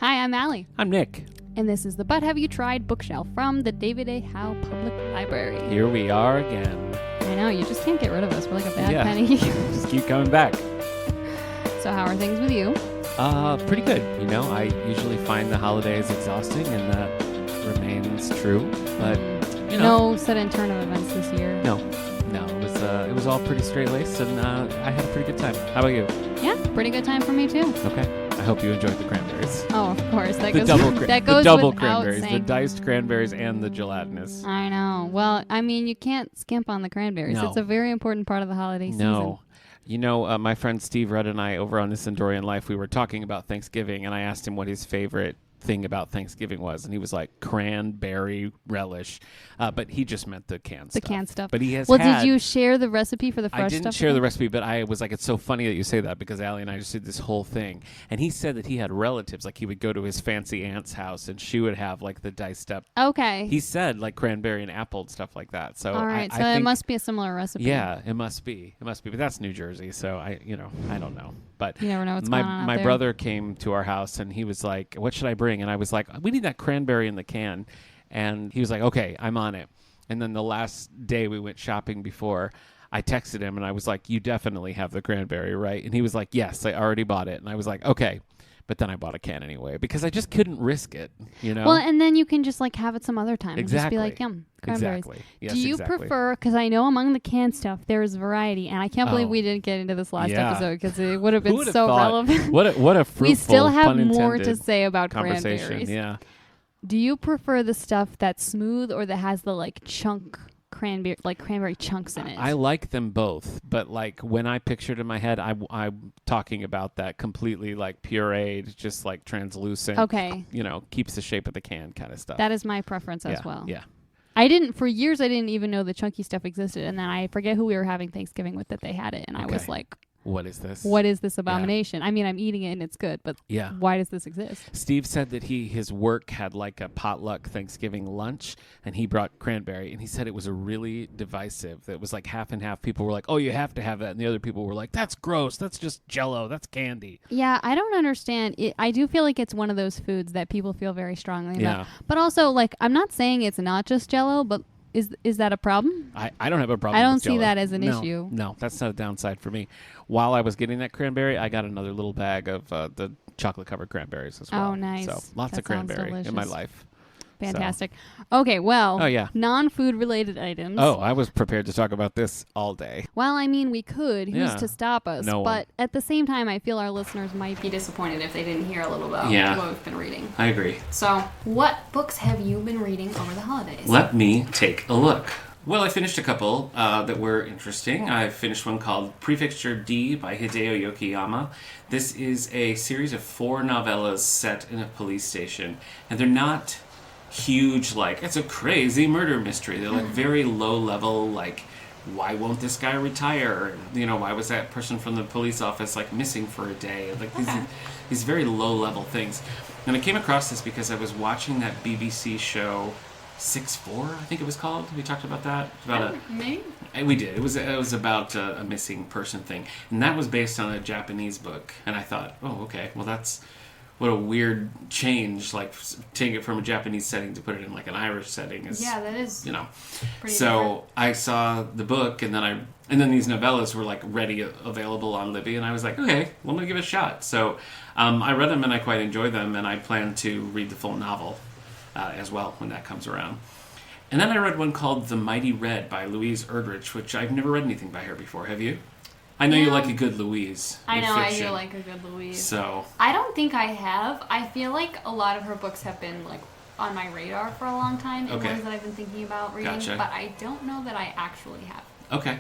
Hi, I'm Allie, I'm Nick. and this is the But Have You Tried bookshelf from the David A. Howe Public Library. Here we are again. I know, you just can't get rid of us. We're like a bad Yeah. penny. Just keep coming back. So how are things with you? Pretty good. You know, I usually find the holidays exhausting, and that remains true. But you know, No sudden turn of events this year. no, it was all pretty straight laced, and I had a pretty good time. How about you? Yeah, pretty good time for me too. Okay. I hope you enjoyed the cranberries. Oh, of course. That The goes, double, that the goes double without cranberries, the saying. diced cranberries, and the gelatinous. I know. Well, I mean, you can't skimp on the cranberries. No. It's a very important part of the holiday season. No. You know, my friend Steve Rudd and I over on This Endorian Life, we were talking about Thanksgiving, and I asked him what his favorite thing about Thanksgiving was, and he was like cranberry relish, but he just meant the canned stuff. The canned stuff. But he has Well, had, did you share the recipe for the fresh I stuff? didn't share the recipe, but I was like, it's so funny that you say that because Allie and I just did this whole thing, and he said that he had relatives, like he would go to his fancy aunt's house, and she would have like the diced up. Okay. He said like cranberry and apple and stuff like that. So All right. I So it think, must be a similar recipe. yeah, it must be. But that's New Jersey, so I don't know. But You never know what's my going on out my there. brother came to our house and he was like, "What should I bring?" And I was like, "We need that cranberry in the can." And he was like, "Okay, I'm on it." And then the last day we went shopping before, I texted him and I was like, "You definitely have the cranberry, right?" And he was like, "Yes, I already bought it." And I was like, "Okay." But then I bought a can anyway because I just couldn't risk it, you know? Well, and then you can just like have it some other time. Exactly. And just be like, yum, cranberries. Exactly. Yes, Do you exactly. prefer, because I know among the canned stuff there is variety, and I can't believe Oh. we didn't get into this last Yeah. episode because it would have Who been would've so thought? relevant. What a fruitful, We still have pun more to intended say about conversation. cranberries. Yeah. Do you prefer the stuff that's smooth or that has the like cranberry chunks in it? I like them both, but like when I pictured in my head, I'm talking about that completely like pureed, just like translucent. Okay. You know, keeps the shape of the can kind of stuff. That is my preference yeah, as well. Yeah. For years I didn't even know the chunky stuff existed, and then I forget who we were having Thanksgiving with that they had it, and I was Okay. like, What is this? what is this abomination? I mean, I'm eating it and it's good, but Yeah. why does this exist? Steve said that his work had like a potluck Thanksgiving lunch, and he brought cranberry, and he said it was a really divisive. It was like half and half. People were like, "Oh, you have to have that," and the other people were like, "That's gross. That's just Jell-O. That's candy." Yeah, I don't understand. I do feel like it's one of those foods that people feel very strongly about. Yeah. But also, like, I'm not saying it's not just Jell-O, but is that a problem? I don't have a problem. I don't with see Jell-O. that as an No, issue. No, that's not a downside for me. While I was getting that cranberry, I got another little bag of the chocolate-covered cranberries as well. Oh, nice. So lots That of cranberry sounds in my delicious. life. Fantastic. Okay, well, Oh, yeah. non-food related items. Oh, I was prepared to talk about this all day. Well, I mean, we could. Who's Yeah. to stop us? No one. But at the same time, I feel our listeners might be disappointed if they didn't hear a little about Yeah. what we've been reading. I agree. So, what books have you been reading over the holidays? Let me take a look. Well, I finished a couple that were interesting. I finished one called Prefecture D by Hideo Yokiyama. This is a series of 4 novellas set in a police station. And they're not huge, like, it's a crazy murder mystery. They're like very low level, like, why won't this guy retire? And, you know, why was that person from the police office like missing for a day? Like these very low level things. And I came across this because I was watching that BBC show 6-4, I think it was called. We talked about that. About Maybe? we did. It was about a missing person thing, and that was based on a Japanese book. And I thought, oh, okay, well that's what a weird change. Like take it from a Japanese setting to put it in like an Irish setting is, Yeah, that is you know. pretty So different. I saw the book, and then these novellas were like ready, available on Libby, and I was like, okay, well, I'm gonna give it a shot. So I read them, and I quite enjoyed them, and I plan to read the full novel as well when that comes around. And then I read one called The Mighty Red by Louise Erdrich, which I've never read anything by her before. Have you? I know you Yeah. like a good Louise. I in know, I fiction. do like a good Louise. So, I don't think I have. I feel like a lot of her books have been like on my radar for a long time, and Okay. ones that I've been thinking about reading, Gotcha. but I don't know that I actually have. okay.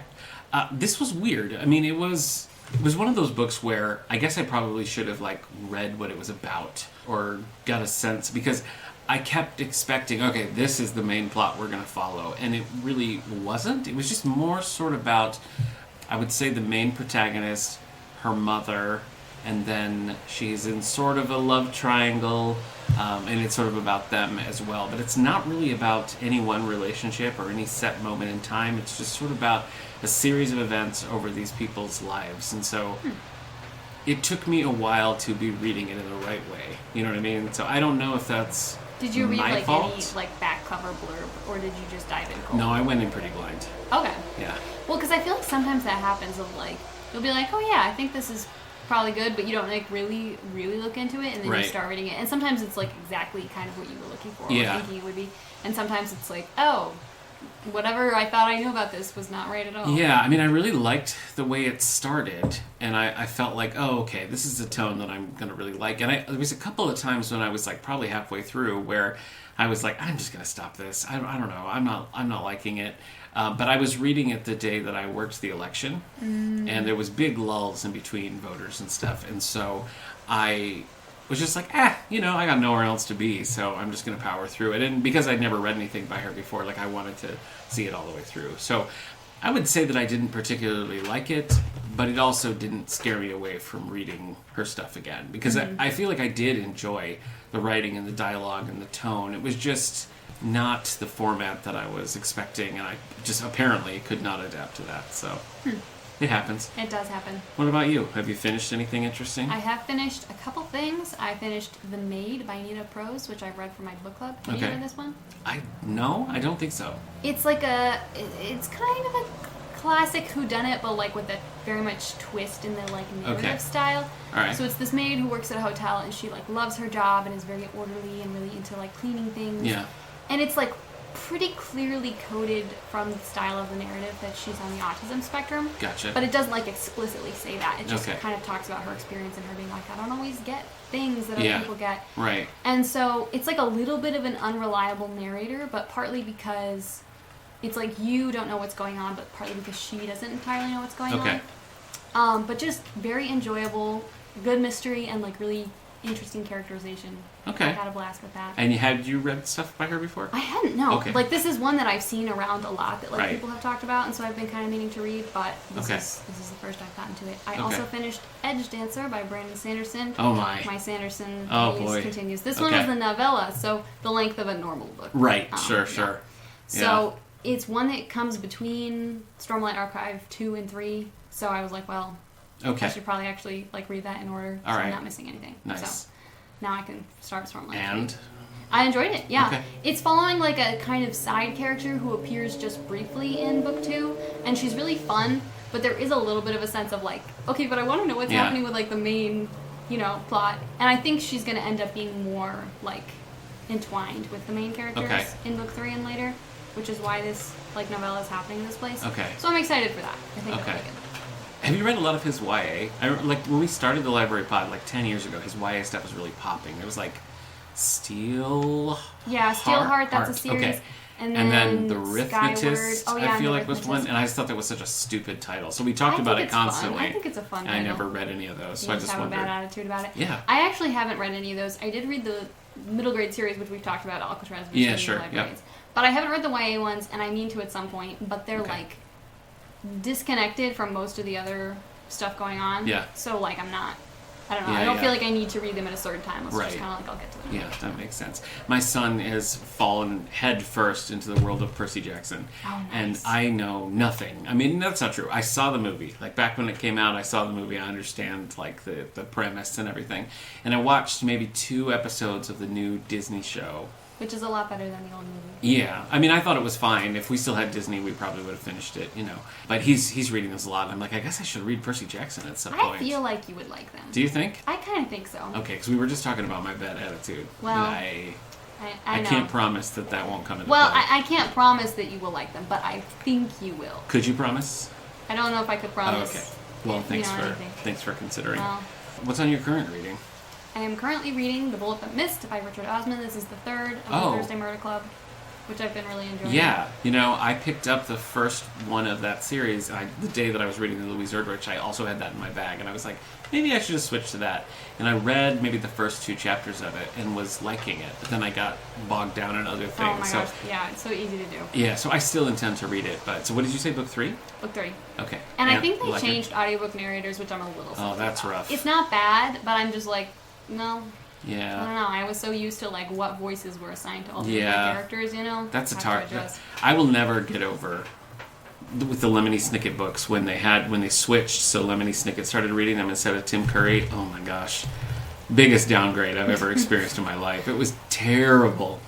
This was weird. I mean, it was one of those books where I guess I probably should have like read what it was about or got a sense, because I kept expecting, okay, this is the main plot we're going to follow, and it really wasn't. It was just more sort of about, I would say, the main protagonist, her mother, and then she's in sort of a love triangle, and it's sort of about them as well. But it's not really about any one relationship or any set moment in time. It's just sort of about a series of events over these people's lives. And so it took me a while to be reading it in the right way. You know what I mean? So I don't know if that's Did you read my like fault. any like back cover blurb, or did you just dive in cold? No, I went in pretty blind. Okay. Yeah. Well, because I feel like sometimes that happens. Of like, you'll be like, oh yeah, I think this is probably good, but you don't like really look into it, and then Right. you start reading it, and sometimes it's like exactly kind of what you were looking for, Yeah. or thinking it would be, and sometimes it's like, oh, whatever I thought I knew about this was not right at all. Yeah, I mean, I really liked the way it started, and I felt like, oh, okay, this is a tone that I'm going to really like. And there was a couple of times when I was like probably halfway through where I was like, I'm just going to stop this. I don't know. I'm not liking it. But I was reading it the day that I worked the election, and there was big lulls in between voters and stuff, and so I was just like, I got nowhere else to be, so I'm just going to power through it. And because I'd never read anything by her before, like I wanted to see it all the way through. So I would say that I didn't particularly like it, but it also didn't scare me away from reading her stuff again, because I feel like I did enjoy the writing and the dialogue and the tone. It was just not the format that I was expecting, and I just apparently could not adapt to that. So it happens. It does happen. What about you? Have you finished anything interesting? I have finished a couple things. I finished The Maid by Nina Prose, which I read for my book club. Have you Okay. read this one? No, I don't think so. It's like it's kind of a classic whodunit, but like with a very much twist in the like narrative Okay. style. All right. So it's this maid who works at a hotel, and she like loves her job and is very orderly and really into like cleaning things. Yeah. And it's like pretty clearly coded from the style of the narrative that she's on the autism spectrum. Gotcha. But it doesn't like explicitly say that. It just Okay. kind of talks about her experience and her being like, I don't always get things that other Yeah. people get. Right. And so it's like a little bit of an unreliable narrator, but partly because it's like you don't know what's going on, but partly because she doesn't entirely know what's going Okay. on. But just very enjoyable, good mystery, and like really interesting characterization. Okay. I had a blast with that. And had you read stuff by her before? I hadn't, no. Okay. Like, this is one that I've seen around a lot that, like, Right. people have talked about, and so I've been kind of meaning to read, but this Okay. is the first I've gotten to it. I Okay. also finished Edge Dancer by Brandon Sanderson. Oh my. My Sanderson Oh, phase boy. continues. This one Okay. was the novella, so the length of a normal book. Right. Sure. Yeah. Sure. So it's one that comes between Stormlight Archive 2 and 3, so I was like, well, Okay. I should probably actually, like, read that in order, All so right. I'm not missing anything. Nice. So now I can start Stormlight. And I enjoyed it, yeah. Okay. It's following like a kind of side character who appears just briefly in book 2, and she's really fun, but there is a little bit of a sense of like, okay, but I want to know what's Yeah. happening with like the main, plot. And I think she's going to end up being more like entwined with the main characters Okay. in book 3 and later, which is why this like novella is happening in this place. Okay. So I'm excited for that. I think Okay. it'll be good. have you read a lot of his YA? Like when we started the library pod like 10 years ago, his YA stuff was really popping. There was like Steel. Yeah, Steelheart, that's a series. Okay. And And then The Rhythmatist, Skyward. Oh, yeah, I feel The like was one, Rhythmatist. and I just thought that was such a stupid title. So we talked I about think it it's fun. constantly. I think it's a fun and I title. never read any of those, so You I just just have wondered. a bad attitude about it. Yeah. I actually haven't read any of those. I did read the middle grade series, which we've talked about, Alcatraz. Yeah, Mysteries sure, and Librarians. But I haven't read the YA ones, and I mean to at some point. But they're Okay. like disconnected from most of the other stuff going on. Yeah. So like I'm not. I don't know. Yeah, I don't yeah. feel like I need to read them at a certain time. It's Right. just kind of like I'll get to them. Yeah, that makes sense. My son has fallen head first into the world of Percy Jackson. Oh, And nice. I know nothing. I mean, that's not true. I saw the movie. Like, back when it came out, I saw the movie. I understand, like, the premise and everything. And I watched maybe 2 episodes of the new Disney show. Which is a lot better than the old movie. Yeah. I mean, I thought it was fine. If we still had Disney, we probably would have finished it, But he's reading this a lot. And I'm like, I guess I should read Percy Jackson at some I point. feel like you would like them. Do you think? I kind of think so. Okay, because we were just talking about my bad attitude. Well, And I I know. can't promise that won't come into Well, play. I can't promise that you will like them, but I think you will. Could you promise? I don't know if I could Oh, promise. okay. Well, thanks anything. for considering. Well, What's on your current reading? I am currently reading The Bullet That Missed by Richard Osman. This is the third of Oh. the Thursday Murder Club, which I've been really enjoying. Yeah, I picked up the first one of that series. The day that I was reading the Louise Erdrich, I also had that in my bag, and I was like, maybe I should just switch to that. And I read maybe the first 2 chapters of it and was liking it, but then I got bogged down in other Oh things. my so gosh, yeah, it's so easy to do. yeah, so I still intend to read it. But so, what did you say? Book 3? Book 3. Okay. And I think they like it? changed audiobook narrators, which I'm a little salty that's about. rough. It's not bad, but I'm just like, no. I don't Yeah, know. I was so used to like what voices were assigned to all the Yeah. different characters, that's a Have to target. adjust. I will never get over with the Lemony Snicket books when they switched, so Lemony Snicket started reading them instead of Tim Curry. Oh my gosh, biggest downgrade I've ever experienced in my life. It was terrible.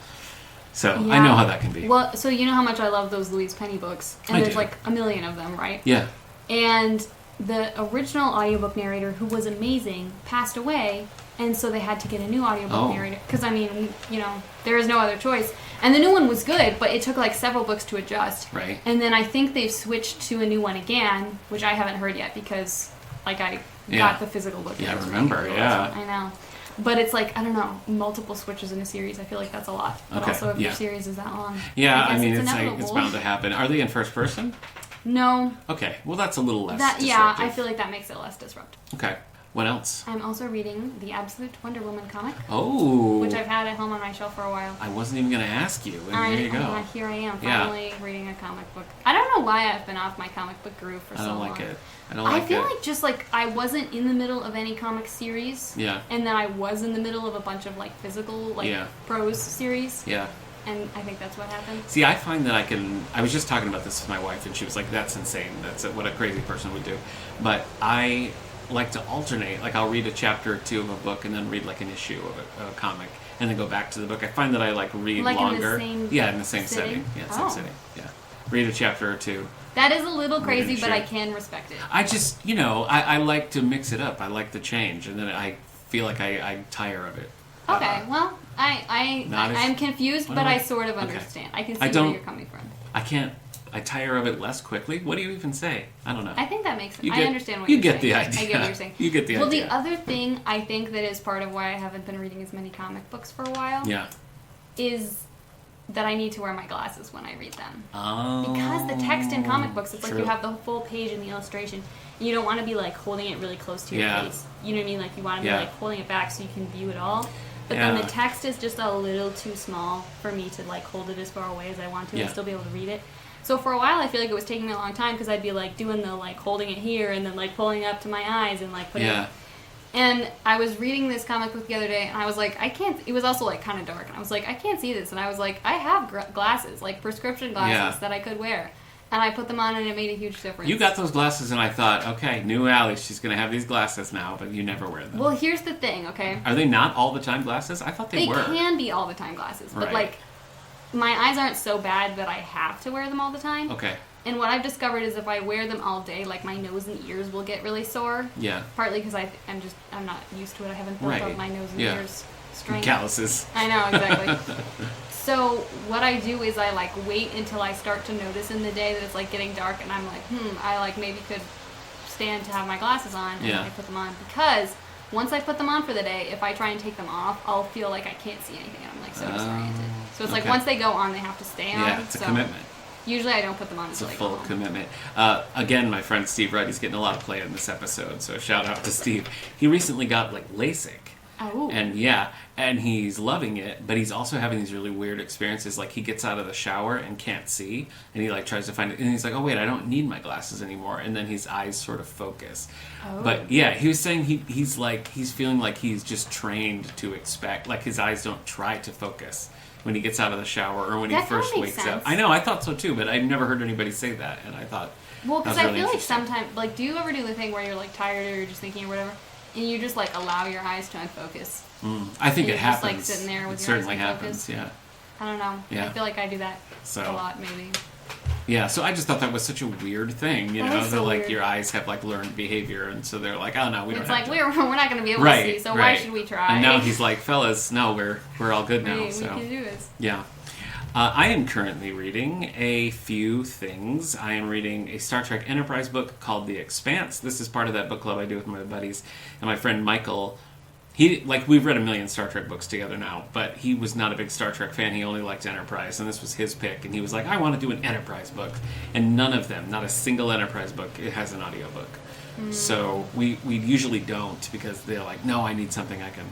So I know how that can be. Well, so you know how much I love those Louise Penny books, and I there's do. like a million of them, right? Yeah. And the original audiobook narrator, who was amazing, passed away, and so they had to get a new audiobook narrator. Because, I mean, you know, there is no other choice. And the new one was good, but it took like several books to adjust. Right. And then I think they've switched to a new one again, which I haven't heard yet because, like, I got the physical book. Yeah, I and was remember, reading it. yeah. I know. But it's like, I don't know, multiple switches in a series. I feel like that's a lot. But Okay, also, if your yeah. series is that long. Yeah, I I mean, guess it's inevitable. bound to happen. Are they in first person? No. Okay, well, that's a little less Yeah, disruptive. I feel like that makes it less disruptive. Okay, what else? I'm also reading the Absolute Wonder Woman comic, Oh, which I've had at home on my shelf for a while. I wasn't even going to ask you, and here you go. Here I am, Yeah. finally reading a comic book. I don't know why I've been off my comic book groove for I so don't long. like it. I don't like I feel it. like just like I wasn't in the middle of any comic series, Yeah. and then I was in the middle of a bunch of like physical like Yeah. prose series, Yeah. and I think that's what happened. See, I find that I was just talking about this with my wife, and she was like, that's insane. That's what a crazy person would do. But I like to alternate. Like, I'll read a chapter or two of a book and then read like an issue of a comic and then go back to the book. I find that I like read Like in the longer. same yeah, in the same sitting? setting. Yeah, Oh. same setting. Yeah. Read a chapter or two. That is a little Read crazy, an but I issue. can respect it. I just, I like to mix it up. I like the change. And then I feel like I tire of it. Okay, well, not as- I'm confused, what but am I- I sort of okay. understand. I can see I where don't- you're coming from. I tire of it less quickly. What do you even say? I don't know. I think that makes sense. You I get- understand what you you're get saying. the I idea. get what you're saying. You get the well, idea. the other thing I think that is part of why I haven't been reading as many comic books for a while Yeah. is that I need to wear my glasses when I read them. Oh. Because the text in comic books, it's like True. you have the full page in the illustration. You don't want to be like holding it really close to your Yeah. face. You know what I mean? Like you want to be Yeah. like holding it back so you can view it all. But then Yeah. the text is just a little too small for me to like hold it as far away as I want to Yeah. and still be able to read it. So for a while, I feel like it was taking me a long time because I'd be like doing the like holding it here and then like pulling it up to my eyes and like putting Yeah. it. And I was reading this comic book the other day, and I was like, I can't. It was also like kind of dark, and I was like, I can't see this. And I was like, I have glasses, like prescription glasses Yeah. that I could wear, and I put them on, and it made a huge difference. You got those glasses, and I thought, okay, new Allie, she's going to have these glasses now, but you never wear them. Well, here's the thing, okay? Are they not all the time glasses? I thought they They were. can be all the time glasses, but Right. like, my eyes aren't so bad that I have to wear them all the time. Okay. And what I've discovered is if I wear them all day, like my nose and ears will get really sore. Yeah. Partly because I'm not used to it. I haven't built Right. up my nose and Yeah. ears strength. Calluses. I know, exactly. So what I do is I like wait until I start to notice in the day that it's like getting dark, and I'm like, I like maybe could stand to have my glasses on, and Yeah. I put them on because once I put them on for the day, if I try and take them off, I'll feel like I can't see anything, and I'm like so disoriented. So it's like okay. once they go on, they have to stay on. Yeah, it's a so commitment. Usually I don't put them on It's a until I go full home. commitment. Again, my friend Steve Wright, he's getting a lot of play in this episode, so shout out to Steve. He recently got like LASIK. Oh. And he's loving it, but he's also having these really weird experiences. Like he gets out of the shower and can't see, and he like tries to find it, and he's like, "Oh wait, I don't need my glasses anymore." And then his eyes sort of focus. Oh. But yeah, he was saying he's feeling like he's just trained to expect, like his eyes don't try to focus when he gets out of the shower or when That he first kinda makes wakes up. sense. I know, I thought so too, but I never heard anybody say that, and I thought. Well, that was because I really feel like interesting. sometimes, like, do you ever do the thing where you're like tired or you're just thinking or whatever, and you just like allow your eyes to unfocus? I think and it you're just, happens. like, sitting there with it your eyes certainly unfocused? happens. Yeah. I don't know. Yeah. I feel like I do that So- a lot, maybe. Yeah, so I just thought that was such a weird thing, you That know, is that so like weird. your eyes have like learned behavior, and so they're like, oh no, we don't It's have like to. we're not going to be able right, to see, so why right. should we try? And now he's like, fellas, no, we're all good now. we so can do this. yeah. I am currently reading a few things. I am reading a Star Trek Enterprise book called The Expanse. This is part of that book club I do with my buddies. And my friend Michael, we've read a million Star Trek books together now, but he was not a big Star Trek fan. He only liked Enterprise, and this was his pick. And he was like, I want to do an Enterprise book. And none of them, not a single Enterprise book, it has an audiobook. So we usually don't, because they're like, no, I need something I can...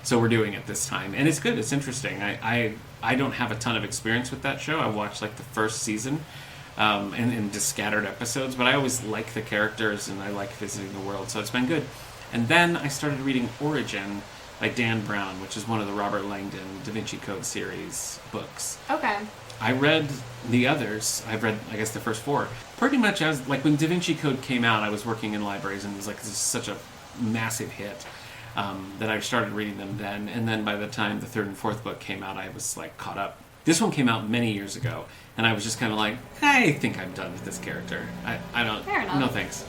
So we're doing it this time, and it's good. It's interesting. I don't have a ton of experience with that show. I watched like the first season, and just scattered episodes. But I always like the characters, and I like visiting the world, so it's been good. And then I started reading Origin by Dan Brown, which is one of the Robert Langdon Da Vinci Code series books. Okay. I read the others. I've read, I guess, the first 4. Pretty much as, like, when Da Vinci Code came out, I was working in libraries, and it was like, this is such a massive hit that I started reading them then. And then by the time the 3rd and 4th book came out, I was, like, caught up. This one came out many years ago, and I was just kind of like, I think I'm done with this character. I don't, Fair enough. no thanks.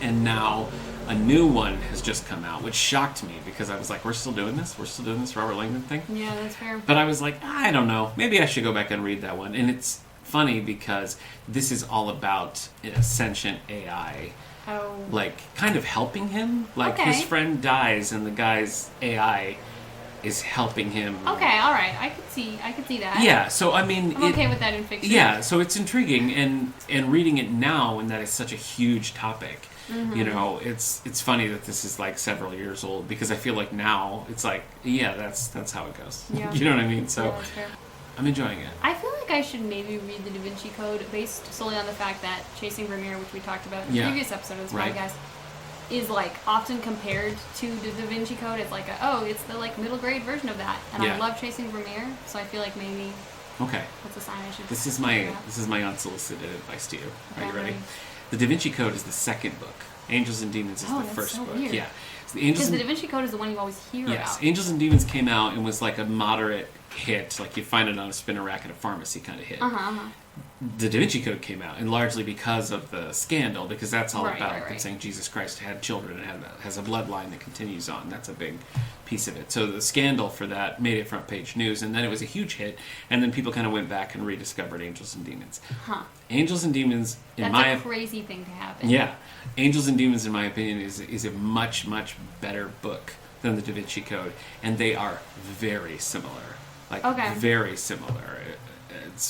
And now a new one has just come out, which shocked me because I was like, we're still doing this? We're still doing this Robert Langdon thing? Yeah, that's fair. But I was like, I don't know. Maybe I should go back and read that one. And it's funny because this is all about a sentient AI, Oh. like, kind of helping him. Like, Okay. his friend dies and the guy's AI is helping him. Okay, all right. I could see that. Yeah, so I mean... I'm okay with that in fiction. Yeah, so it's intriguing, and reading it now, and that is such a huge topic. Mm-hmm. You know, it's funny that this is like several years old because I feel like now it's like, yeah, that's how it goes. Yeah. You know what I mean? So Yeah, that's fair. I'm enjoying it. I feel like I should maybe read the Da Vinci Code based solely on the fact that Chasing Vermeer, which we talked about in the Yeah. previous episode of this Right. podcast, is like often compared to the Da Vinci Code. It's like, it's the like middle grade version of that. And Yeah. I love Chasing Vermeer, so I feel like maybe Okay, that's a sign I should. this is figure my out. unsolicited advice to you. Are Okay, you ready? ready. The Da Vinci Code is the second book. Angels and Demons is Oh, the that's first so book. weird. Yeah, so the Angels Because the and Da Vinci Code is the one you always hear Yes, about. Angels and Demons came out and was like a moderate hit, like you find it on a spinner rack at a pharmacy kind of hit. Uh-huh. The Da Vinci Code came out, and largely because of the scandal, because that's all Right, about right, them right. saying Jesus Christ had children and has a bloodline that continues on. That's a big piece of it. So the scandal for that made it front page news, and then it was a huge hit, and then people kind of went back and rediscovered Angels and Demons. Huh. Angels and Demons, in That's my a crazy thing to happen. yeah, Angels and Demons, in my opinion, is a much, much better book than the Da Vinci Code, and they are very similar. Like, Okay. very similar.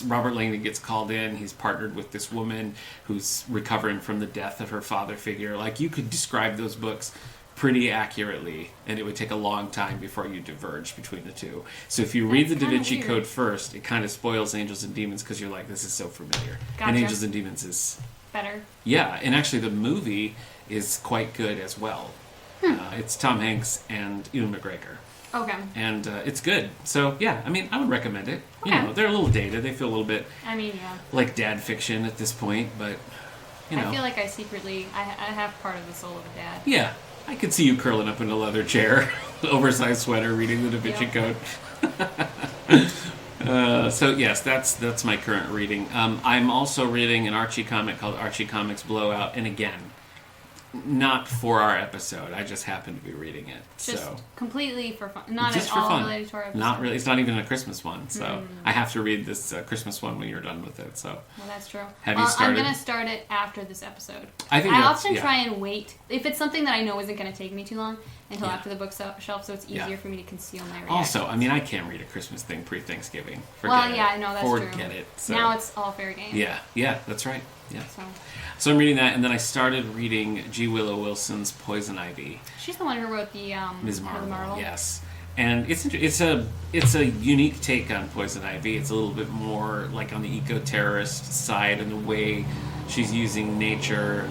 Robert Langdon gets called in. He's partnered with this woman who's recovering from the death of her father figure. Like, you could describe those books pretty accurately, and it would take a long time before you diverge between the two. So if you read the That's Da kinda Vinci weird. Code first, it kind of spoils Angels and Demons because you're like, this is so familiar. Gotcha. And Angels and Demons is... Better. Yeah, and actually the movie is quite good as well. It's Tom Hanks and Ewan McGregor. Okay. And it's good. So, yeah, I mean, I would recommend it. You Okay. know, they're a little dated. They feel a little bit I mean, yeah. like dad fiction at this point, but, you know. I feel like I secretly, I have part of the soul of a dad. Yeah, I could see you curling up in a leather chair, oversized sweater, reading the Da Vinci Yep. Code. So yes, that's my current reading. I'm also reading an Archie comic called Archie Comics Blowout, and again, not for our episode. I just happened to be reading it. Just so completely for fun. Not just at for all fun. related to our episode. Not really. It's not even a Christmas one. So I have to read this Christmas one when you're done with it. So Well, that's true. Have you started? I'm going to start it after this episode. I think I that's- often yeah. try and wait. If it's something that I know isn't going to take me too long, until Yeah. after the book shelf, so it's easier Yeah. for me to conceal my reaction. also, I mean, I can't read a Christmas thing pre-Thanksgiving. well, Forget yeah, it. no, that's true. Forget it. So, Now it's all fair game. yeah, that's right. Yeah. So So I'm reading that, and then I started reading G. Willow Wilson's Poison Ivy, she's the one who wrote the Ms. Heather Marvel. Yes, and it's a unique take on Poison Ivy. It's a little bit more like on the eco-terrorist side, and the way she's using nature.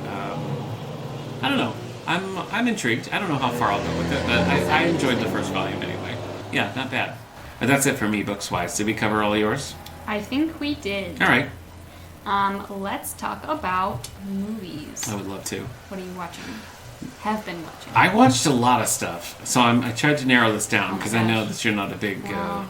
I don't know. I'm intrigued. I don't know how far I'll go with it, but I enjoyed the first volume anyway. Yeah, not bad. But that's it for me, books wise. Did we cover all yours? I think we did. All right. Let's talk about movies. I would love to. What are you watching? Have been watching. I watched a lot of stuff, so I tried to narrow this down Oh my because I know gosh. that you're not a big Wow.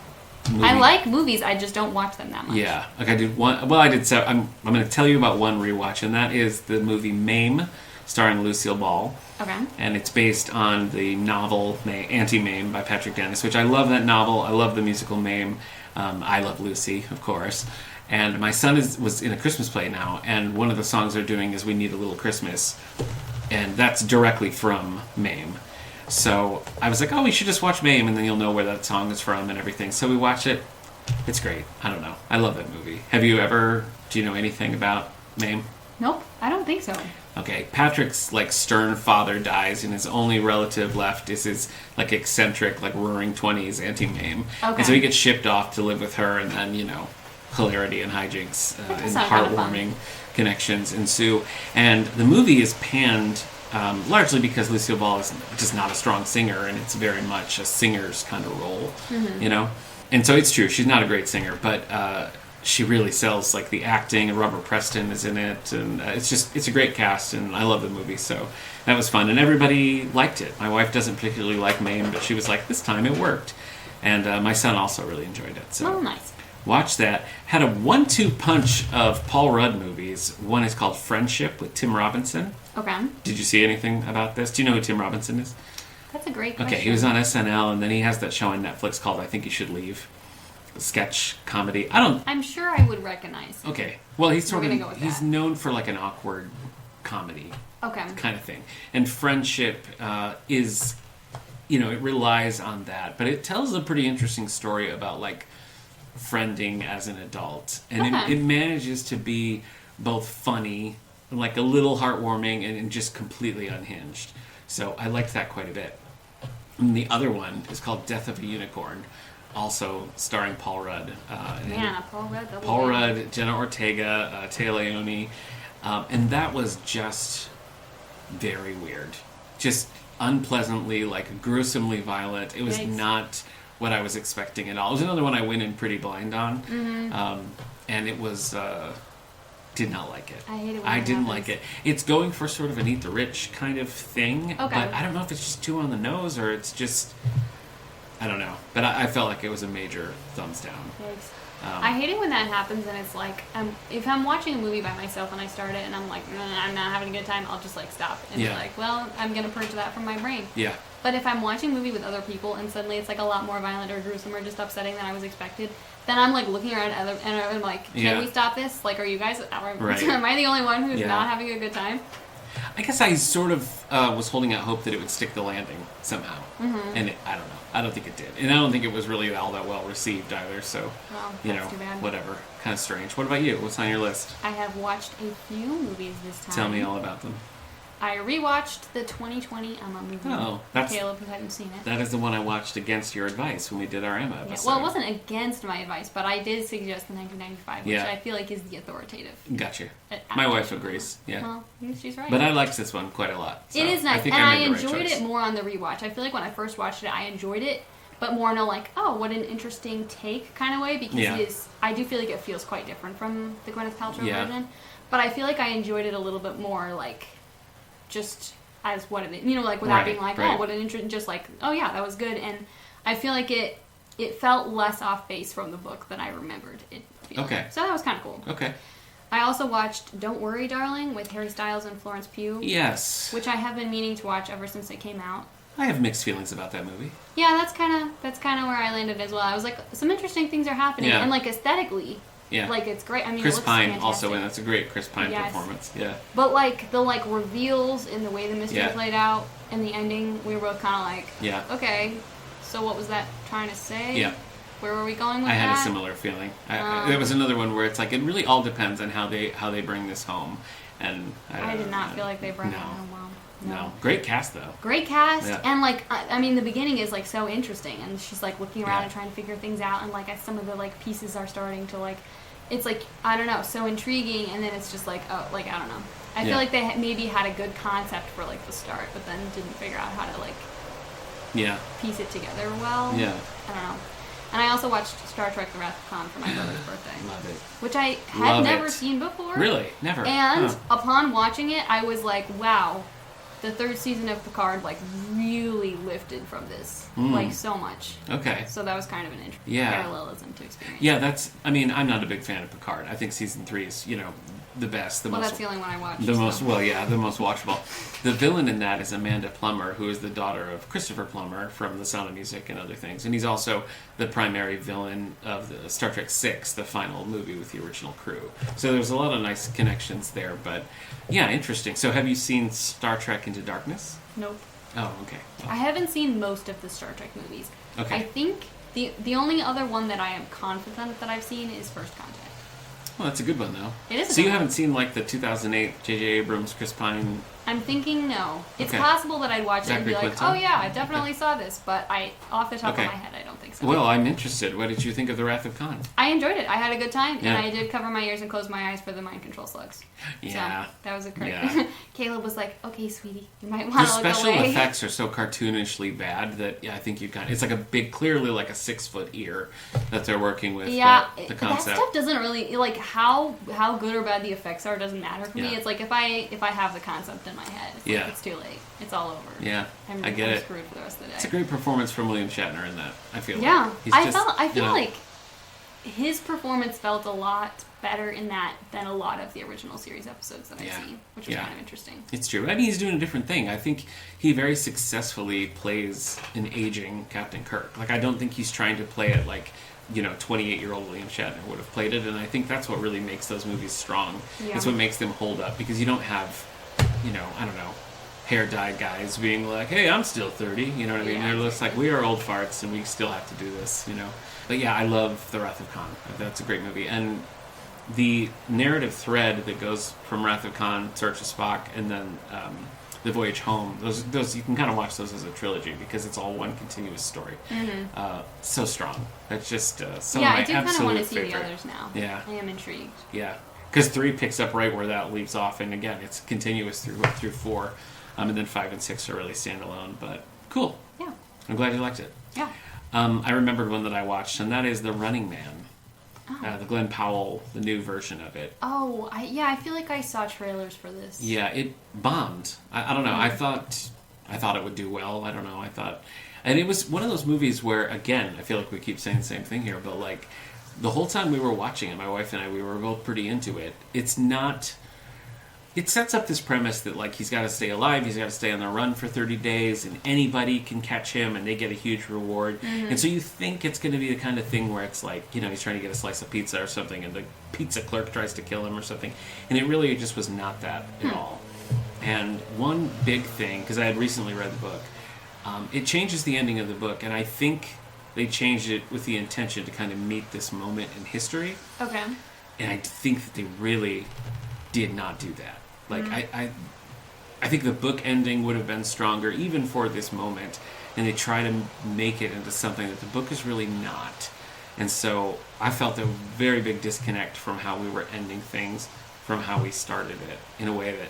movie. I like movies. I just don't watch them that much. Yeah, like I did one. Well, I did. So I'm going to tell you about one rewatch, and that is the movie Mame, starring Lucille Ball, Okay. and it's based on the novel Anti-Mame by Patrick Dennis, which I love that novel. I love the musical Mame. I love Lucy, of course. And my son was in a Christmas play now, and one of the songs they're doing is "We Need a Little Christmas," and that's directly from Mame. So I was like, oh, we should just watch Mame, and then you'll know where that song is from and everything. So we watch it. It's great. I don't know. I love that movie. Do you know anything about Mame? Nope. I don't think so. Okay, Patrick's like stern father dies, and his only relative left is his like eccentric, like roaring 20s Auntie-Mame. Okay. And so he gets shipped off to live with her, and then hilarity and hijinks and sound kinda fun. heartwarming connections ensue. And the movie is panned largely because Lucille Ball is just not a strong singer, and it's very much a singer's kind of role, you know? And so it's true, she's not a great singer, but she really sells like the acting, and Robert Preston is in it, and it's a great cast, and I love the movie, so that was fun, and everybody liked it. My wife doesn't particularly like Mame, but she was like, this time it worked. And my son also really enjoyed it. So Oh, nice. watch that. Had a 1-2 punch of Paul Rudd movies. One is called Friendship with Tim Robinson. Okay. Did you see anything about this? Do you know who Tim Robinson is? That's a great question. Okay, he was on SNL, and then he has that show on Netflix called I Think You Should Leave. A sketch comedy. I'm sure I would recognize. Okay. Well, he's We're gonna go with he's that. known for like an awkward comedy Okay. kind of thing. And Friendship is, it relies on that. But it tells a pretty interesting story about like friending as an adult. And Okay. it manages to be both funny, like a little heartwarming, and just completely unhinged. So I liked that quite a bit. And the other one is called Death of a Unicorn, also starring Paul Rudd. Man, Paul Rudd. Paul Rudd, Jenna Ortega, Téa Leoni, and that was just very weird, just unpleasantly, like gruesomely violent. It was Yikes. not what I was expecting at all. It was another one I went in pretty blind on, Mm-hmm. and it was did not like it. I hate it when I that didn't happens. like it. It's going for sort of an Eat the Rich kind of thing, Okay. but I don't know if it's just too on the nose or it's just. I don't know, but I felt like it was a major thumbs down. Yikes. Um, I hate it when that happens and it's like, if I'm watching a movie by myself and I start it and I'm like, I'm not having a good time, I'll just like stop and Yeah. be like, well, I'm going to purge that from my brain. Yeah, But if I'm watching a movie with other people and suddenly it's like a lot more violent or gruesome or just upsetting than I was expected, then I'm like looking around and I'm like, can Yeah. we stop this? Like, are you guys, Right. am I the only one who's Yeah. not having a good time? I guess I sort of was holding out hope that it would stick the landing somehow, and I don't know. I don't think it did, and I don't think it was really all that well received either. So, Well, you that's know, too bad. whatever. Kind of strange. What about you? What's on your list? I have watched a few movies this time. Tell me all about them. I rewatched the 2020 Emma movie. Oh, that's- Caleb, who hadn't seen it. That is the one I watched against your advice when we did our Emma Yeah, episode. well, it wasn't against my advice, but I did suggest the 1995, which Yeah. I feel like is the authoritative. Gotcha. My adaptation. wife agrees. Yeah, Well, she's right. but I liked this one quite a lot. So it is nice, I think and I I made the right enjoyed choice. it more on the rewatch. I feel like when I first watched it, I enjoyed it, but more in a like, oh, what an interesting take kind of way, because Yeah. I do feel like it feels quite different from the Gwyneth Paltrow Yeah. version. But I feel like I enjoyed it a little bit more, like, just as what it is, like without Right, being like, right. oh, what an interesting, just like, oh yeah, that was good. And I feel like it felt less off base from the book than I remembered it feeling. Okay. So that was kind of cool. Okay. I also watched Don't Worry, Darling with Harry Styles and Florence Pugh, Yes. which I have been meaning to watch ever since it came out. I have mixed feelings about that movie. Yeah, that's kind of where I landed as well. I was like, some interesting things are happening, Yeah. and like aesthetically, Yeah. like it's great. I mean, Chris it looks Pine fantastic. also in. That's a great Chris Pine Yes. performance. Yeah. But like the reveals in the way the mystery Yeah. played out and the ending, we were both kind of like, Yeah. okay, so what was that trying to say? Yeah. Where were we going with I that? had a similar feeling. There was another one where it's like it really all depends on how they bring this home, and I did not feel like they brought no. it home well. No, great cast though. Great cast, Yeah. and like I mean, the beginning is like so interesting, and she's like looking around Yeah. and trying to figure things out, and like as some of the like pieces are starting to like, it's like I don't know, so intriguing, and then it's just like oh, like I don't know. I Yeah. feel like they maybe had a good concept for like the start, but then didn't figure out how to like Yeah. piece it together well. Yeah. I don't know. And I also watched Star Trek: The Wrath of Khan for my brother's birthday, Love it. which I had Love never it. seen before. Really? Never. And Huh. upon watching it, I was like, wow, the third season of Picard like really lifted from this, like so much. Okay. So that was kind of an interesting Yeah. parallelism to experience. Yeah, I mean, I'm not a big fan of Picard. I think season 3 is, the best, the Well, most that's the only one I watched. the so. most the most watchable. The villain in that is Amanda Plummer, who is the daughter of Christopher Plummer from The Sound of Music and other things, and he's also the primary villain of the Star Trek VI, the final movie with the original crew. So there's a lot of nice connections there. But yeah, interesting. So have you seen Star Trek Into Darkness? Nope. Oh, okay. I haven't seen most of the Star Trek movies. Okay. I think the only other one that I am confident that I've seen is First Contact. Well, that's a good one though. It is a So you good haven't seen like the 2008 J.J. Abrams, Chris Pine? I'm thinking no. It's Okay. possible that I'd watch it and Zachary be like, Quinto? oh yeah, I definitely saw this, but off the top Okay. of my head, I don't think like. So. Well, I'm interested. What did you think of The Wrath of Khan? I enjoyed it. I had a good time, Yeah. and I did cover my ears and close my eyes for the mind control slugs. Yeah. So, that was a correct. Yeah. Caleb was like, okay, sweetie, you might The want to look special away. effects are so cartoonishly bad that I think you it's like a big, clearly like a 6-foot ear that they're working with. Yeah, the that concept. stuff doesn't really like how good or bad the effects are doesn't matter for me. Yeah. It's like if I have the concept in my head, it's Yeah. like it's too late. It's all over. Yeah, I'm I get it. screwed for the rest of the day. It's a great performance from William Shatner in that. I feel. Yeah, like. He's I feel you know, like his performance felt a lot better in that than a lot of the original series episodes that I've seen, which was kind of interesting. It's true. I mean, he's doing a different thing. I think he very successfully plays an aging Captain Kirk. Like, I don't think he's trying to play it like, 28-year-old William Shatner would have played it, and I think that's what really makes those movies strong. Yeah. It's what makes them hold up, because you don't have, I don't know, hair-dyed guys being like, hey, I'm still 30, you know what I mean? Yeah, They're just like, we are old farts, and we still have to do this, But yeah, I love The Wrath of Khan. That's a great movie. And the narrative thread that goes from Wrath of Khan, Search of Spock, and then The Voyage Home, those you can kind of watch those as a trilogy because it's all one continuous story. Mm-hmm. So strong. That's just some yeah, of my I do kind of want to see favorite. the others now. Yeah. I am intrigued. Yeah, because 3 picks up right where that leaves off, and again, it's continuous through 4, and then 5 and 6 are really standalone. But cool. Yeah. I'm glad you liked it. Yeah. I remembered one that I watched, and that is The Running Man. Oh. The Glenn Powell, the new version of it. Oh, I feel like I saw trailers for this. Yeah, it bombed. I don't know. I thought it would do well. I don't know. And it was one of those movies where, again, I feel like we keep saying the same thing here, but like the whole time we were watching it, my wife and I, we were both pretty into it. It sets up this premise that like he's got to stay alive, he's got to stay on the run for 30 days, and anybody can catch him, and they get a huge reward. Mm-hmm. And so you think it's going to be the kind of thing where it's like, he's trying to get a slice of pizza or something, and the pizza clerk tries to kill him or something. And it really just was not that at all. And one big thing, because I had recently read the book, it changes the ending of the book, and I think they changed it with the intention to kind of meet this moment in history. Okay. And I think that they really did not do that. Like, I think the book ending would have been stronger even for this moment, and they try to make it into something that the book is really not. And so I felt a very big disconnect from how we were ending things from how we started it in a way that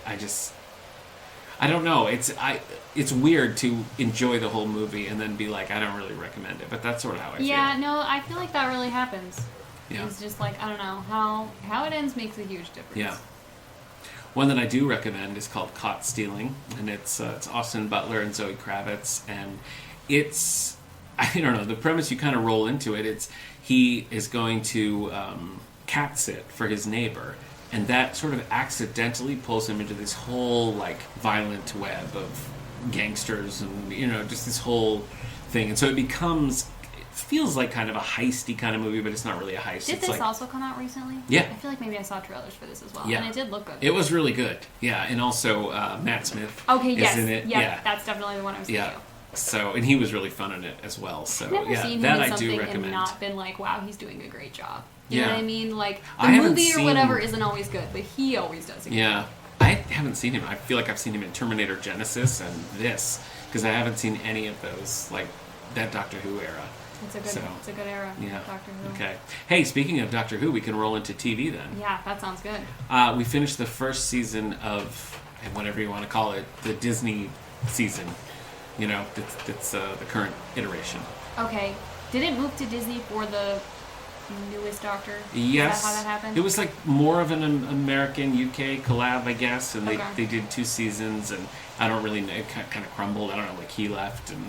I don't know. It's weird to enjoy the whole movie and then be like, I don't really recommend it, but that's sort of how I feel. Yeah, no, I feel like that really happens. Yeah. It's just like, I don't know, how it ends makes a huge difference. Yeah. One that I do recommend is called Caught Stealing, and it's Austin Butler and Zoe Kravitz, and it's, I don't know, the premise, you kind of roll into it. He is going to cat sit for his neighbor, and that sort of accidentally pulls him into this whole like violent web of gangsters and just this whole thing, and so it feels like kind of a heisty kind of movie, but it's not really a heist. Did this also come out recently? Yeah. I feel like maybe I saw trailers for this as well. Yeah. And it did look good. It was really good. Yeah, and also Matt Smith is in it. Yeah, that's definitely the one I was thinking of. So, and he was really fun in it as well. So, I've never yeah, seen him that in I something do recommend. and not been like, wow, he's doing a great job. You know Yeah. what I mean? Like, the I haven't movie or seen- whatever isn't always good, but he always does a good Yeah, job. I haven't seen him. I feel like I've seen him in Terminator Genesis and this, because I haven't seen any of those, like that Doctor Who era. It's a good era. Yeah. Doctor Who. Okay. Hey, speaking of Doctor Who, we can roll into TV then. Yeah, that sounds good. We finished the first season of, whatever you want to call it, the Disney season. That's the current iteration. Okay. Did it move to Disney for the newest Doctor? Yes. Is that how that happened? It was like more of an American UK collab, I guess, and Okay. they did 2 seasons, and I don't really know. It kind of crumbled. I don't know. Like he left, and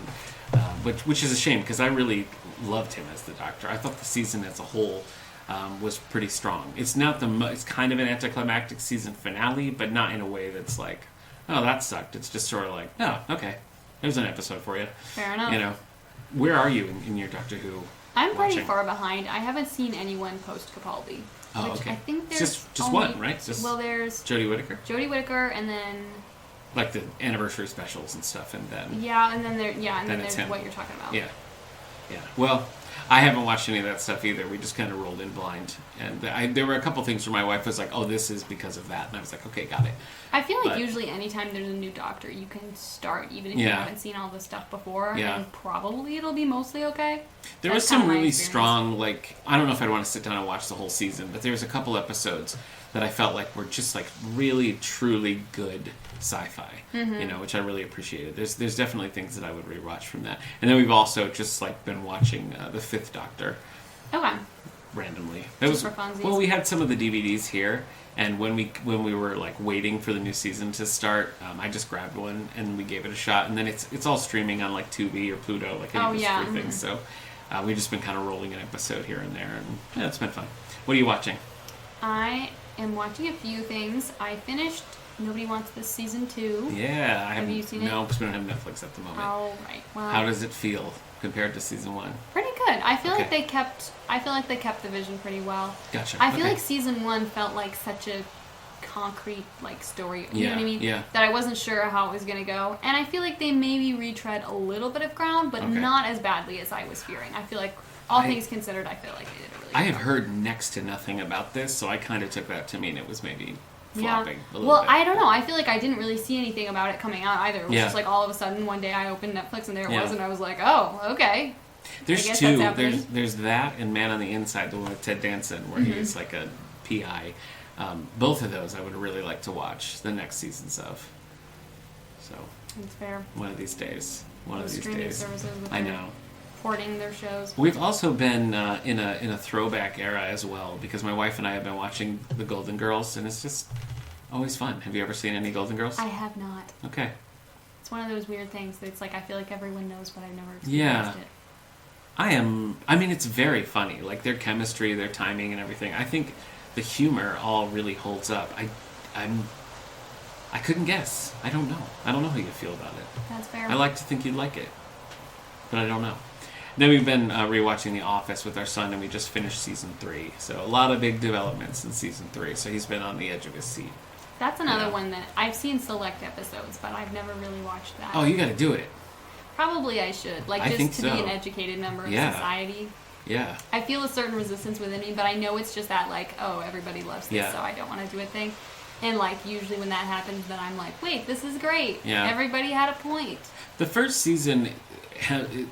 which is a shame because I really loved him as the Doctor. I thought the season as a whole was pretty strong. It's not it's kind of an anticlimactic season finale, but not in a way that's like, oh, that sucked. It's just sort of like, oh, okay, there's an episode for you. Fair enough. Where are you in your Doctor Who? I'm pretty watching? far behind. I haven't seen anyone post Capaldi. Oh, which okay. I think there's just only, one, right? Just there's Jodie Whittaker. Jodie Whittaker, and then Like the anniversary specials and stuff, and then and then there's Then it's what him. you're talking about. yeah. Well, I haven't watched any of that stuff either. We just kind of rolled in blind. And there were a couple things where my wife was like, oh, this is because of that. And I was like, okay, got it. I feel like But- usually anytime there's a new Doctor, you can start even if you Yeah. haven't seen all the stuff before, Yeah. and probably it'll be mostly okay. There That's was some kinda my really experience. strong, like, I don't know if I'd want to sit down and watch the whole season, but there was a couple episodes that I felt like were just like really, truly good sci-fi, Mm-hmm. you know, which I really appreciated. There's definitely things that I would rewatch from that. And then we've also just like been watching the Fifth Doctor Okay. randomly. That Just was for funsies. well, we had some of the DVDs here, and when we were like waiting for the new season to start, I just grabbed one and we gave it a shot. And then it's all streaming on like Tubi or Pluto, like any Oh, of those yeah, free things. So we've just been kind of rolling an episode here and there, and yeah, it's been fun. What are you watching? I am watching a few things. I finished Nobody Wants This season 2. Yeah, I haven't. you seen it? No, because we don't have Netflix at the moment. All right. Well, How does it feel compared to season 1? pretty good. I feel like Okay. they kept the vision pretty well. Gotcha. I feel Okay. like season 1 felt like such a concrete like story. You know Yeah, what I mean? yeah. That I wasn't sure how it was gonna go, and I feel like they maybe retread a little bit of ground, but Okay. not as badly as I was fearing. I feel like all I- things considered, I feel like they did a really. I good have job. heard next to nothing about this, so I kind of took that to mean it was maybe Yeah. flopping a little Well, bit. I don't know. I feel like I didn't really see anything about it coming out either. It was Yeah. just like all of a sudden one day I opened Netflix and there it Yeah. was, and I was like, oh, okay. There's I guess two. that's happening. There's that and Man on the Inside, the one with Ted Danson, where Mm-hmm. he's like a PI. Both of those I would really like to watch the next seasons of. So It's fair. one of these days. One of Those these streaming days. services with I their know. porting their shows. We've also been in a throwback era as well, because my wife and I have been watching The Golden Girls, and it's just always fun. Have you ever seen any Golden Girls? I have not. Okay. It's one of those weird things that it's like I feel like everyone knows, but I've never Yeah. experienced it. I mean, it's very funny. Like their chemistry, their timing, and everything. I think the humor all really holds up. I couldn't guess. I don't know. I don't know how you feel about it. That's fair. I like to think you'd like it, but I don't know. Then we've been rewatching The Office with our son, and we just finished season 3. So a lot of big developments in season 3. So he's been on the edge of his seat. That's another Yeah. one that I've seen select episodes, but I've never really watched that. Oh, you got to do it. Probably I should, like, I just think to be so. an educated member of Yeah. society. Yeah. I feel a certain resistance within me, but I know it's just that, like, oh, everybody loves this, Yeah. so I don't want to do a thing. And, like, usually when that happens, then I'm like, wait, this is great. Yeah. Everybody had a point. The first season,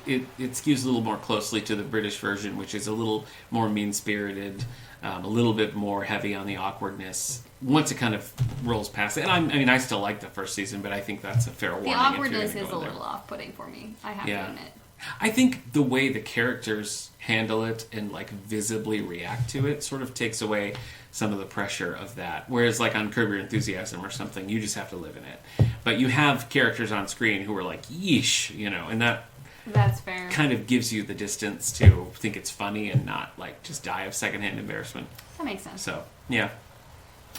it skews a little more closely to the British version, which is a little more mean-spirited, a little bit more heavy on the awkwardness. Once it kind of rolls past it, and I mean, I still like the first season, but I think that's a fair warning. The if you're awkwardness gonna is go a in there. little off-putting for me, I have Yeah. to admit. I think the way the characters handle it and like visibly react to it sort of takes away some of the pressure of that. Whereas like on Curb Your Enthusiasm or something, you just have to live in it. But you have characters on screen who are like, yeesh, you know, and that That's fair. kind of gives you the distance to think it's funny and not like just die of secondhand embarrassment. That makes sense. So, yeah.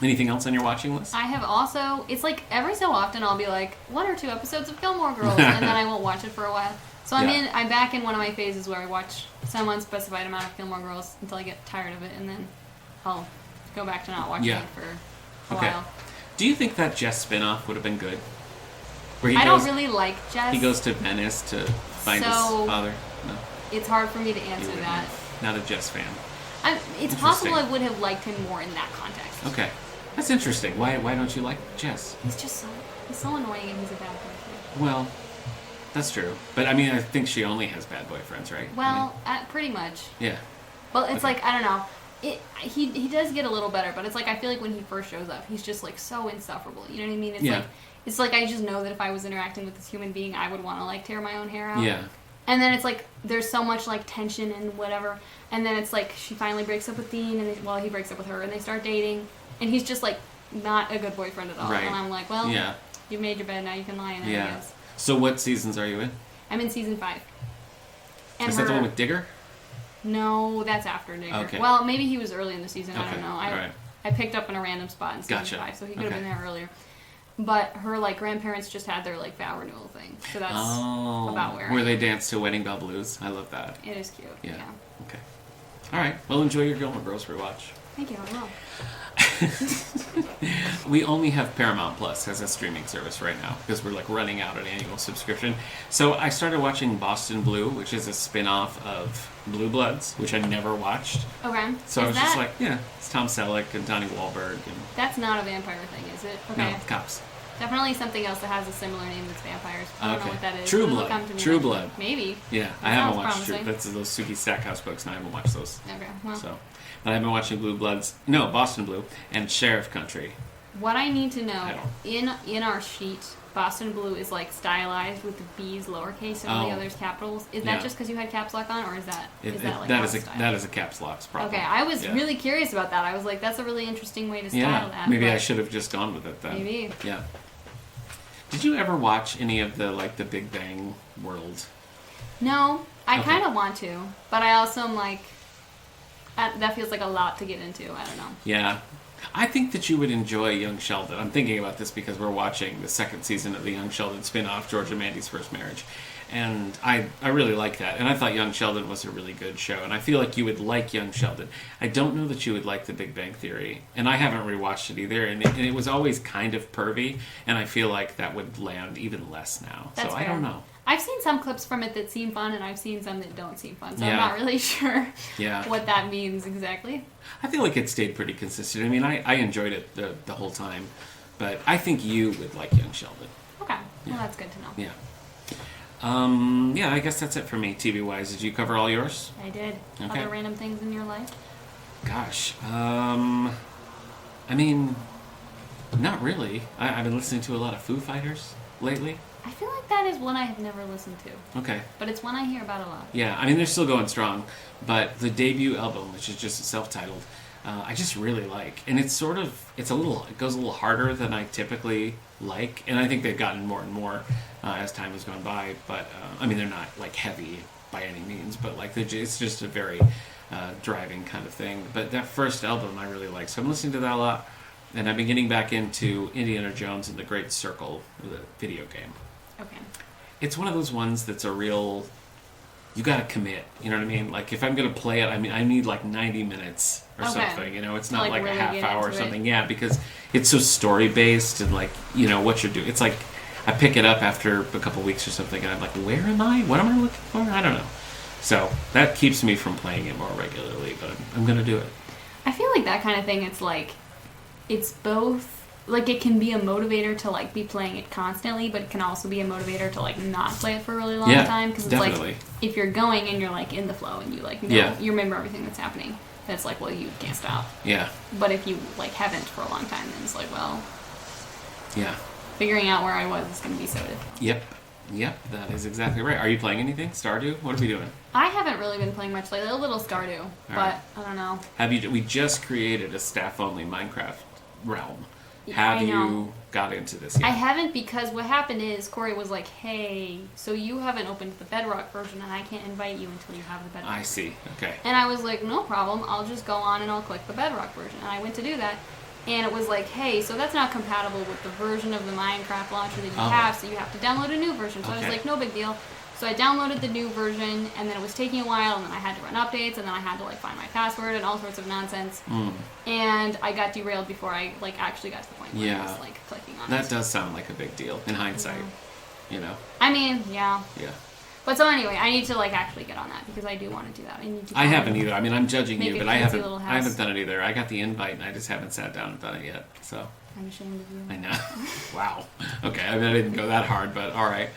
Anything else on your watching list? I have also, it's like every so often I'll be like, 1 or 2 episodes of Gilmore Girls, and then I won't watch it for a while. So Yeah. I'm back in one of my phases where I watch some unspecified amount of Gilmore Girls until I get tired of it, and then I'll go back to not watching Yeah. it for a Okay. while. Do you think that Jess spinoff would have been good? Where he I goes, don't really like Jess. he goes to Venice to find his So- father. No, It's hard for me to you answer wouldn't. that. Not a Jess fan. It's possible I would have liked him more in that context. Okay, that's interesting. Why don't you like Jess? He's just he's so annoying, and he's a bad boyfriend. Well, that's true. But I mean, I think she only has bad boyfriends, right? Well, pretty much. I mean, yeah. Well, it's Okay. like I don't know. He does get a little better, but it's like I feel like when he first shows up, he's just like so insufferable. You know what I mean? Yeah. It's like I just know that if I was interacting with this human being, I would want to like tear my own hair out. Yeah. And then it's like there's so much like tension and whatever, and then it's like she finally breaks up with Dean, and he breaks up with her, and they start dating, and he's just like not a good boyfriend at all. Right. And I'm like, well, Yeah. you've made your bed, now you can lie in it. I Yeah. guess. So what seasons are you in? I'm in season 5. And Is that the one with Digger? No, that's after Digger. Okay. Well, maybe he was early in the season. I Okay, don't know. alright. I picked up in a random spot in season Gotcha. 5, so he could have Okay. been there earlier. But her like grandparents just had their like vow renewal thing, so that's about where Where I they am. dance to Wedding Bell Blues. I love that. It is cute. Yeah. Yeah. Okay. All right. Well, enjoy your Gilmore Girls rewatch. Thank you. I will. We only have Paramount Plus as a streaming service right now because we're like running out an annual subscription. So I started watching Boston Blue, which is a spin-off of Blue Bloods, which I never watched. Okay. So I was just like, yeah, it's Tom Selleck and Donnie Wahlberg. And That's not a vampire thing, is it? Okay. no, cops. Definitely something else that has a similar name that's vampires. I don't know what that is. True It'll Blood. come to me True later. Blood. Maybe. Yeah, That I haven't sounds watched promising. That's those Suki Stackhouse books, and I haven't watched those. Okay. Well, So, but I've been watching Blue Bloods. No, Boston Blue and Sheriff Country. what I need to know Title. in our sheet, Boston Blue is like stylized with the B's lowercase and all the Oh. others capitals. Is Yeah. that just because you had caps lock on, or is that like that our is a style? that is a caps lock's problem. Okay, I was Yeah. really curious about that. I was like, that's a really interesting way to style Yeah, that. maybe but I should have just gone with it then. Maybe. Yeah. Did you ever watch any of the like the Big Bang World? No, I Okay. kind of want to, but I also am like, that feels like a lot to get into. I don't know. Yeah. I think that you would enjoy Young Sheldon. I'm thinking about this because we're watching the second season of the Young Sheldon spin-off, George and Mandy's First Marriage. And I really like that. And I thought Young Sheldon was a really good show. And I feel like you would like Young Sheldon. I don't know that you would like The Big Bang Theory. And I haven't rewatched it either. And it was always kind of pervy. And I feel like that would land even less now. That's so I fair. don't know. I've seen some clips from it that seem fun, and I've seen some that don't seem fun. So I'm Yeah. not really sure Yeah. what that means exactly. I feel like it stayed pretty consistent. I mean, I enjoyed it the whole time. But I think you would like Young Sheldon. Okay, Yeah. well that's good to know. Yeah. Yeah, I guess that's it for me, TV-wise. Did you cover all yours? I did. Okay. Other random things in your life? Gosh, I mean, not really. I've been listening to a lot of Foo Fighters lately. I feel like that is one I have never listened to, Okay. but it's one I hear about a lot. Yeah, I mean, they're still going strong, but the debut album, which is just self-titled, I just really like. And it's sort of, it goes a little harder than I typically like, and I think they've gotten more and more as time has gone by, but, I mean, they're not, like, heavy by any means, but, like, it's just a very driving kind of thing. But that first album I really like, so I'm listening to that a lot, and I've been getting back into Indiana Jones and the Great Circle, the video game. Okay. It's one of those ones that's a real, you gotta commit, you know what I mean? Like, if I'm gonna play it, I mean, I need like 90 minutes or Okay. something, you know? It's not like, like really a half get hour or into something. Yeah, because it's so story-based and like, you know, what you're doing. It's like, I pick it up after a couple weeks or something and I'm like, where am I? What am I looking for? I don't know. So, that keeps me from playing it more regularly, but I'm gonna do it. I feel like that kind of thing, it's like, it's both, like it can be a motivator to like be playing it constantly, but it can also be a motivator to like not play it for a really long Yeah, time. Because it's definitely. like, if you're going and you're like in the flow and you like know, Yeah. you remember everything that's happening, then it's like, well, you can't stop. Yeah, But if you like haven't for a long time, then it's like, well, yeah. figuring out where I was is going to be so difficult. Yep, that is exactly right. Are you playing anything? Stardew? What are we doing? I haven't really been playing much lately. A little Stardew, but right. I don't know. We just created a staff-only Minecraft realm. Yeah, Have I know. you got into this yet? I haven't, because what happened is Corey was like, hey, so you haven't opened the Bedrock version and I can't invite you until you have the Bedrock I see. Okay. And I was like, no problem, I'll just go on and I'll click the Bedrock version. And I went to do that, and it was like, hey, so that's not compatible with the version of the Minecraft launcher that you Oh. have, so you have to download a new version. So I was Okay. like, no big deal. So I downloaded the new version, and then it was taking a while, and then I had to run updates, and then I had to like find my password and all sorts of nonsense. And I got derailed before I like actually got to the point where I Yeah. was like clicking on That it. does sound like a big deal in hindsight. You know? I mean, yeah. Yeah. But so anyway, I need to like actually get on that because I do want to do that. I need to. I haven't either. I mean, I'm judging Make you, a but I fancy haven't. little I haven't house. done it either. I got the invite, and I just haven't sat down and done it yet. So I'm ashamed of you. I know. Wow. Okay. I mean, I didn't go that hard, but all right.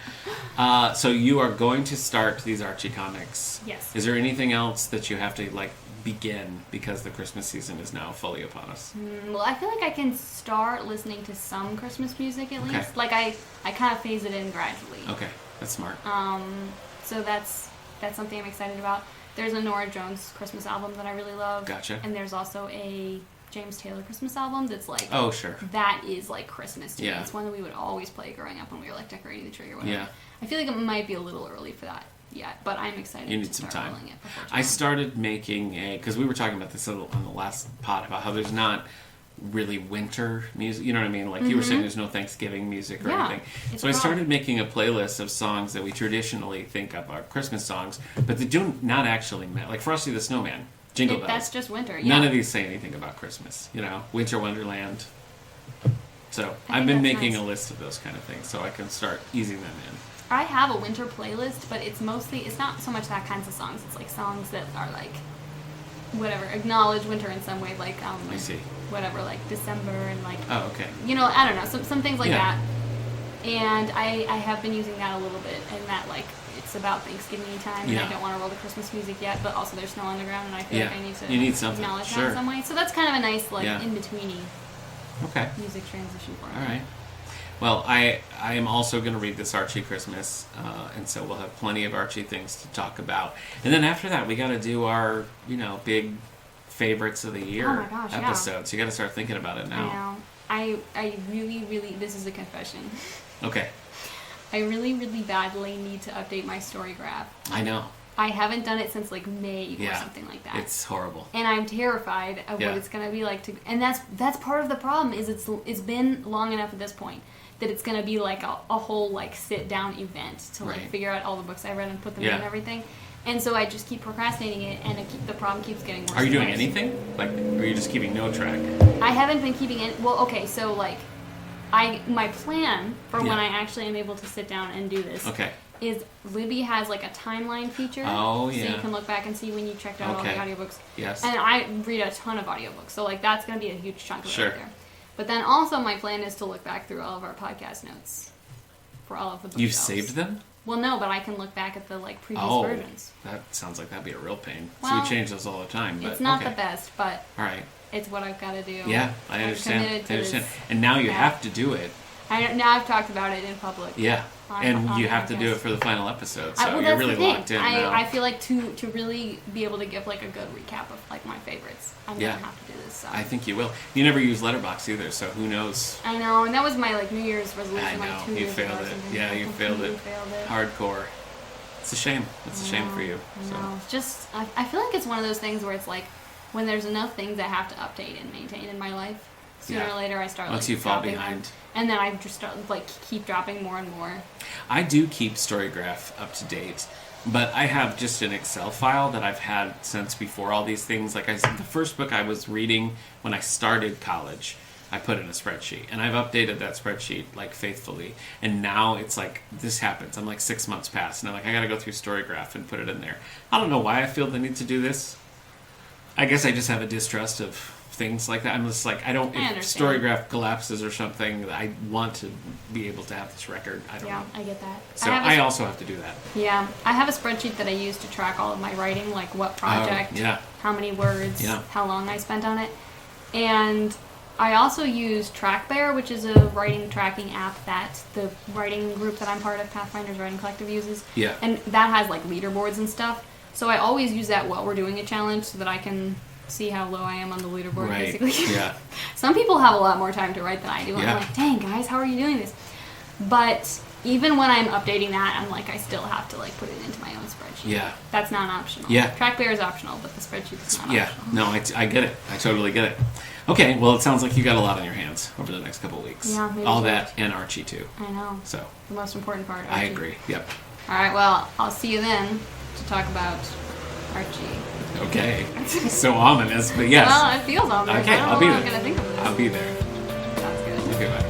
So you are going to start these Archie comics. Yes. Is there anything else that you have to like begin because the Christmas season is now fully upon us? Well, I feel like I can start listening to some Christmas music at Okay. least. Like I kind of phase it in gradually. Okay, that's smart. So that's something I'm excited about. There's a Nora Jones Christmas album that I really love. Gotcha. And there's also a James Taylor Christmas album that's like, Oh, sure. that is like Christmas to me. Yeah. It's one that we would always play growing up when we were like decorating the tree or whatever. Yeah. I feel like it might be a little early for that yet, but I'm excited You need to some start time. rolling it before too I long. started making because we were talking about this on the last pod about how there's not really winter music. You know what I mean? Like you were saying, there's no Thanksgiving music or Yeah, anything. it's So I a problem. started making a playlist of songs that we traditionally think of are Christmas songs, but they do not actually matter. Like Frosty the Snowman Jingle Bells. That's just winter. Yeah. None of these say anything about Christmas. Winter Wonderland. So I I've think been that's making nice. a list of those kind of things so I can start easing them in. I have a winter playlist, but it's not so much that kinds of songs. It's like songs that are like, whatever, acknowledge winter in some way, like I see. whatever, like December and like, Oh, okay. I don't know, some things like Yeah. that. And I have been using that a little bit, and that like it's about Thanksgiving time, and Yeah. I don't want to roll the Christmas music yet, but also there's snow on the ground, and I feel Yeah. like I need to You need something, acknowledge that sure. in some way. So that's kind of a nice like Yeah. in betweeny Okay. music transition for me. All right. Well, I am also going to read this Archie Christmas, and so we'll have plenty of Archie things to talk about. And then after that, we got to do our, big favorites of the year Oh my gosh, yeah. episodes. You got to start thinking about it I now. know. I really, really, this is a confession. Okay. I really, really badly need to update my story graph. I know. I haven't done it since like May or Yeah. something like that. It's horrible. And I'm terrified of Yeah. what it's gonna be like to. And that's part of the problem is it's been long enough at this point that it's gonna be like a whole like sit down event to like Right. figure out all the books I read and put them Yeah. in and everything. And so I just keep procrastinating it, and the problem keeps getting worse. Are you and doing worse. anything? Like, or are you just keeping no track? I haven't been keeping it. Well, okay, so like, my plan for when Yeah. I actually am able to sit down and do this Okay. is Libby has like a timeline feature. Oh, So yeah. you can look back and see when you checked out Okay. all the audiobooks. Yes. And I read a ton of audiobooks, so like that's gonna be a huge chunk of Sure. it right there. But then also my plan is to look back through all of our podcast notes for all of the books. You've saved them? Well, no, but I can look back at the like previous Oh, versions. that sounds like that'd be a real pain. Well, so we change those all the time. But It's not okay. the best, but All right. it's what I've got to do. Yeah, I I'm understand. committed to I understand. this. And now you Yeah. have to do it. Now I've talked about it in public. Yeah. On- And on you the have to do podcast. it for the final episode. So Well, you're that's really the thing. locked in now. I feel like to really be able to give like a good recap of like my favorites, I'm Yeah. gonna have to do this. So. I think you will. You never use Letterboxd either, so who knows? I know, and that was my like New Year's resolution. I know, Like 2 you years failed ago or it. something. Yeah, I you failed completely it. Failed it. Hardcore. It's a shame. It's a shame for you. I So. know. It's just I feel like it's one of those things where it's like when there's enough things I have to update and maintain in my life, sooner Yeah. or later I start Once like you fall dropping behind. them. And then I just start like keep dropping more and more. I do keep Storygraph up to date, but I have just an Excel file that I've had since before all these things. Like I said, the first book I was reading when I started college, I put in a spreadsheet, and I've updated that spreadsheet like faithfully. And now it's like this happens. I'm like 6 months past, and I'm like I got to go through Storygraph and put it in there. I don't know why I feel the need to do this. I guess I just have a distrust of things like that. I'm just like I don't. I If understand. Storygraph collapses or something, I want to be able to have this record. I don't Yeah, know. I get that. So have a I also have to do that. Yeah, I have a spreadsheet that I use to track all of my writing, like what project, yeah. how many words, Yeah. how long I spent on it. And I also use TrackBear, which is a writing tracking app that the writing group that I'm part of, Pathfinders Writing Collective, uses. Yeah. And that has like leaderboards and stuff. So I always use that while we're doing a challenge so that I can see how low I am on the leaderboard, Right. basically. Yeah. Some people have a lot more time to write than I do. Yeah. I'm like, dang, guys, how are you doing this? But even when I'm updating that, I'm like, I still have to like put it into my own spreadsheet. Yeah. That's not optional. Yeah. TrackBear is optional, but the spreadsheet is not Yeah. optional. No, I get it. I totally get it. Okay. Well, it sounds like you got a lot on your hands over the next couple of weeks. Yeah, maybe All so. that and Archie too. I know. So The most important part. I Archie. agree. Yep. All right, well, I'll see you then to talk about Archie. Okay. So ominous, but yes. Well, it feels ominous. Okay, I don't I'll know be what I'm there. going to think of this. I'll be there. Sounds good. Okay. Bye.